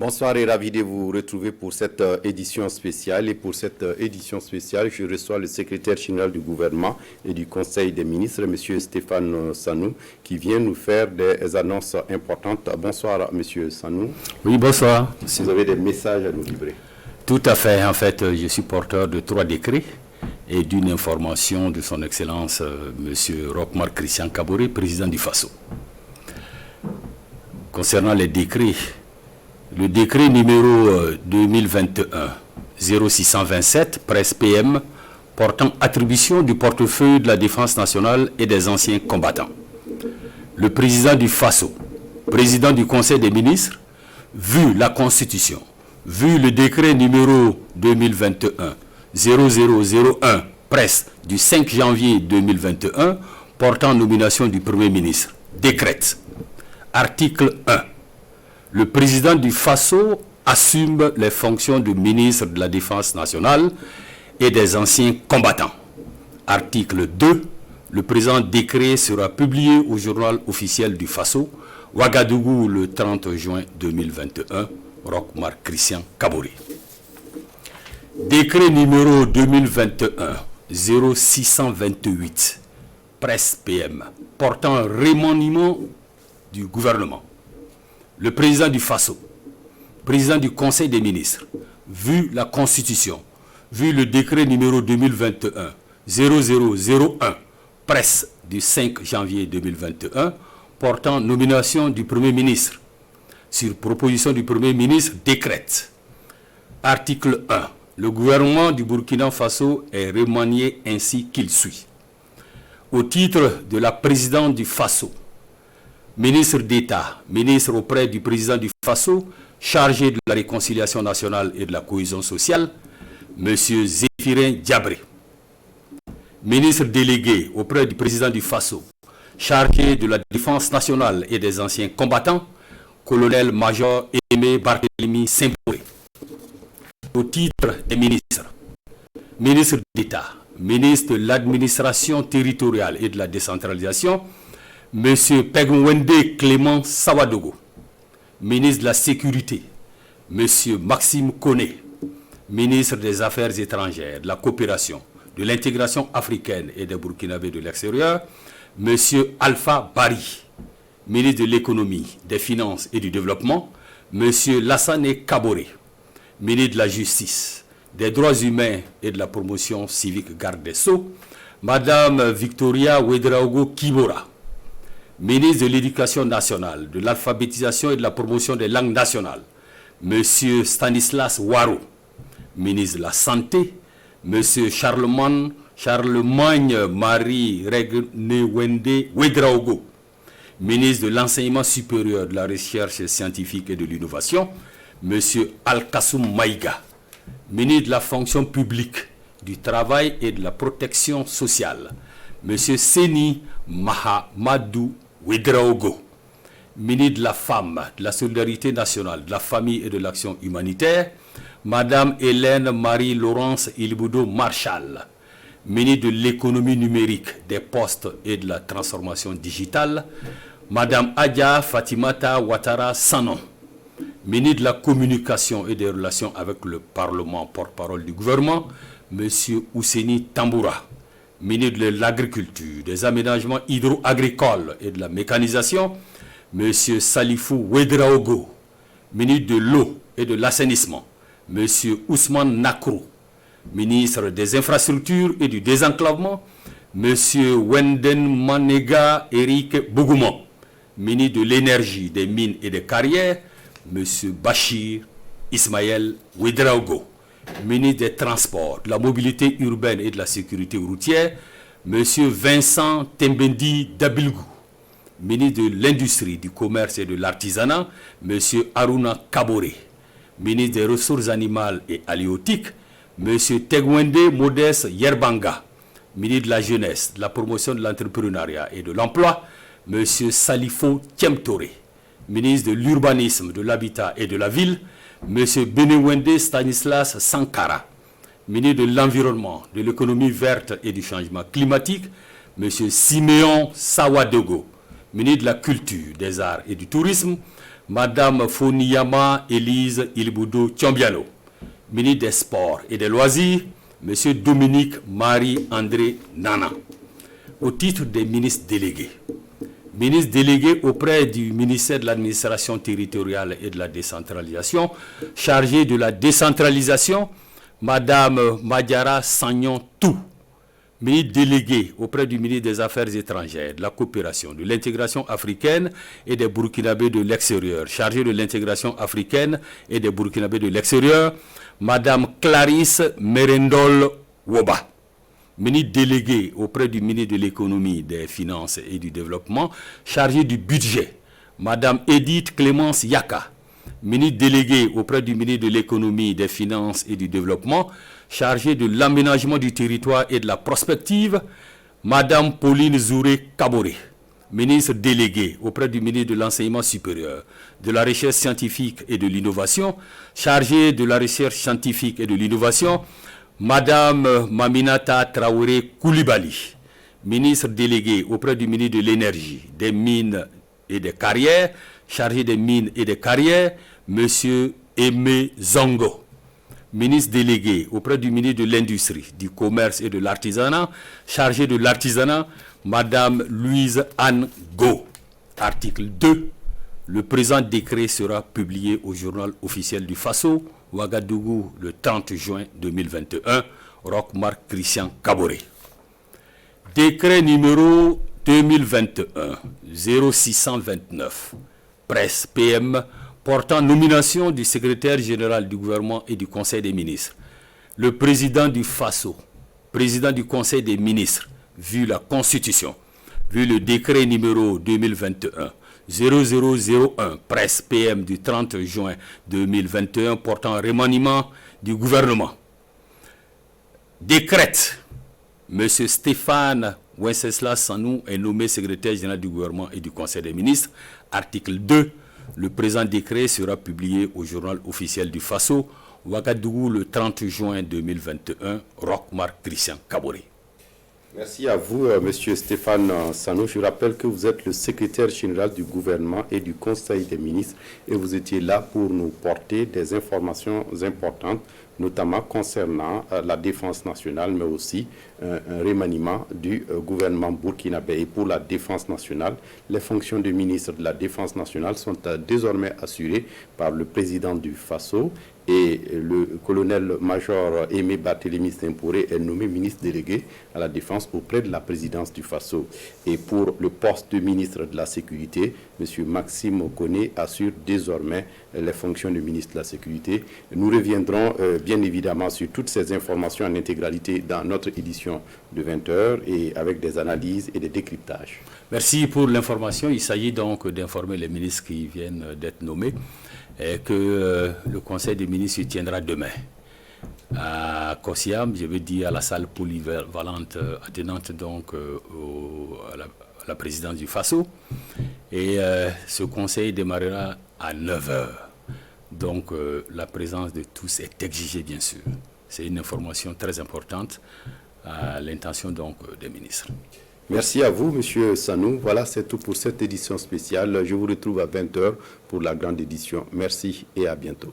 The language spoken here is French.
Bonsoir et ravi de vous retrouver pour cette édition spéciale. Et pour cette édition spéciale, je reçois le secrétaire général du gouvernement et du Conseil des ministres, M. Stéphane Sanou, qui vient nous faire des annonces importantes. Bonsoir, M. Sanou. Oui, bonsoir. Vous avez des messages à nous livrer. Tout à fait. En fait, je suis porteur de 3 décrets et d'une information de son Excellence, M. Roch-Marc Christian Kaboré, président du FASO. Concernant les décrets, le décret numéro 2021-0627, presse PM, portant attribution du portefeuille de la défense nationale et des anciens combattants. Le président du FASO, président du Conseil des ministres, vu la Constitution, vu le décret numéro 2021-0001, presse du 5 janvier 2021, portant nomination du Premier ministre, décrète. Article 1. Le président du FASO assume les fonctions de ministre de la Défense nationale et des anciens combattants. Article 2. Le présent décret sera publié au journal officiel du FASO, Ouagadougou, le 30 juin 2021, Roch-Marc Christian Kaboré. Décret numéro 2021-0628, presse PM, portant remaniement du gouvernement. Le président du FASO, président du Conseil des ministres, vu la Constitution, vu le décret numéro 2021-0001, presse du 5 janvier 2021, portant nomination du Premier ministre, sur proposition du Premier ministre, décrète. Article 1. Le gouvernement du Burkina Faso est remanié ainsi qu'il suit. Au titre de la présidente du FASO, ministre d'État, ministre auprès du président du FASO, chargé de la réconciliation nationale et de la cohésion sociale, M. Zéphirin Diabré. Ministre délégué auprès du président du FASO, chargé de la défense nationale et des anciens combattants, colonel-major Aimé Barthélemy Saint-Pouré. Au titre des ministres, ministre d'État, ministre de l'administration territoriale et de la décentralisation, M. Pegwende Clément Sawadogo, ministre de la Sécurité, M. Maxime Koné, ministre des Affaires étrangères, de la coopération, de l'intégration africaine et des Burkinabés de l'extérieur, M. Alpha Bari, ministre de l'économie, des finances et du développement, M. Lassane Kaboré, ministre de la Justice, des droits humains et de la promotion civique garde des Sceaux, Mme Victoria Ouedraogo Kibora, ministre de l'Éducation nationale, de l'alphabétisation et de la promotion des langues nationales, M. Stanislas Waro, ministre de la Santé, M. Charlemagne Marie Regnewende Ouedraogo, ministre de l'Enseignement supérieur, de la Recherche scientifique et de l'Innovation, M. Al-Kassoum Maïga, ministre de la Fonction publique, du Travail et de la Protection sociale, M. Seni Mahamadou Ouedraogo, ministre de la Femme, de la Solidarité nationale, de la Famille et de l'Action humanitaire, Mme Hélène Marie-Laurence Ilboudo Marshall, ministre de l'Économie numérique, des Postes et de la Transformation digitale, Mme Adja Fatimata Ouattara Sanon, ministre de la Communication et des Relations avec le Parlement, porte-parole du gouvernement, M. Ousseni Tamboura, ministre de l'Agriculture, des Aménagements hydro-agricoles et de la Mécanisation, M. Salifou Ouedraogo, ministre de l'Eau et de l'Assainissement, M. Ousmane Nakrou, ministre des Infrastructures et du Désenclavement, M. Wenden Manega Eric Bougoumon, ministre de l'Énergie, des Mines et des Carrières, M. Bachir Ismaël Ouedraogo, ministre des Transports, de la Mobilité urbaine et de la Sécurité routière, M. Vincent Tembendi Dabilgou, ministre de l'Industrie, du Commerce et de l'Artisanat, M. Aruna Kaboré, ministre des Ressources animales et halieutiques, M. Tegwende Modeste Yerbanga, ministre de la Jeunesse, de la Promotion de l'Entrepreneuriat et de l'Emploi, M. Salifo Thiemtoré, ministre de l'Urbanisme, de l'Habitat et de la Ville, M. Benewende Stanislas Sankara, ministre de l'Environnement, de l'Économie verte et du Changement climatique, M. Siméon Sawadogo, ministre de la Culture, des Arts et du Tourisme, Madame Foniyama Élise Ilboudou Tchombiano. Ministre des Sports et des Loisirs, Monsieur Dominique Marie-André Nana. Au titre des ministres délégués. Ministre délégué auprès du ministère de l'administration territoriale et de la décentralisation, chargé de la décentralisation, Madame Madiara Sagnon-Tou. Ministre délégué auprès du ministre des Affaires étrangères, de la coopération, de l'intégration africaine et des Burkinabés de l'extérieur, chargé de l'intégration africaine et des Burkinabés de l'extérieur, Madame Clarisse Merendol Woba. Ministre délégué auprès du ministre de l'économie, des finances et du développement, chargé du budget, Madame Edith Clémence Yaka. Ministre délégué auprès du ministre de l'économie, des finances et du développement, chargé de l'aménagement du territoire et de la prospective, Madame Pauline Zouré Kaboré. Ministre délégué auprès du ministre de l'enseignement supérieur, de la recherche scientifique et de l'innovation, chargé de la recherche scientifique et de l'innovation, Madame Maminata Traoré Koulibaly, ministre délégué auprès du ministre de l'énergie, des mines et des carrières, chargé des mines et des carrières, Monsieur Aimé Zongo, ministre délégué auprès du ministre de l'Industrie, du Commerce et de l'Artisanat, chargé de l'Artisanat, Madame Louise Anne Go. Article 2. Le présent décret sera publié au journal officiel du Faso, Ouagadougou, le 30 juin 2021. Roch-Marc Christian Kaboré. Décret numéro 2021-0629, presse PM, portant nomination du secrétaire général du gouvernement et du Conseil des ministres. Le président du Faso, président du Conseil des ministres, vu la Constitution, vu le décret numéro 2021-0001, presse PM du 30 juin 2021 portant remaniement du gouvernement, décrète M. Stéphane Wenceslas Sanou est nommé secrétaire général du gouvernement et du Conseil des ministres. Article 2. Le présent décret sera publié au journal officiel du Faso, Ouagadougou, le 30 juin 2021. Roch-Marc Christian Kaboré. Merci à vous, Monsieur Stéphane Sanou. Je rappelle que vous êtes le secrétaire général du gouvernement et du Conseil des ministres et vous étiez là pour nous porter des informations importantes, notamment concernant la défense nationale, mais aussi un remaniement du gouvernement burkinabé. Et pour la défense nationale, les fonctions de ministre de la Défense nationale sont désormais assurées par le président du Faso et le colonel-major Aimé Barthélémy Sempore est nommé ministre délégué à la Défense auprès de la présidence du Faso. Et pour le poste de ministre de la Sécurité, M. Maxime Okone assure désormais les fonctions de ministre de la Sécurité. Nous reviendrons bien évidemment sur toutes ces informations en intégralité dans notre édition de 20h et avec des analyses et des décryptages. Merci pour l'information. Il s'agit donc d'informer les ministres qui viennent d'être nommés et que le Conseil des ministres se tiendra demain à Kossiam, je veux dire à la salle polyvalente attenante donc à la présidence du Faso. Et ce conseil démarrera à 9h. Donc la présence de tous est exigée bien sûr. C'est une information très importante à l'intention donc des ministres. Merci à vous, Monsieur Sanou. Voilà, c'est tout pour cette édition spéciale. Je vous retrouve à 20h pour la grande édition. Merci et à bientôt.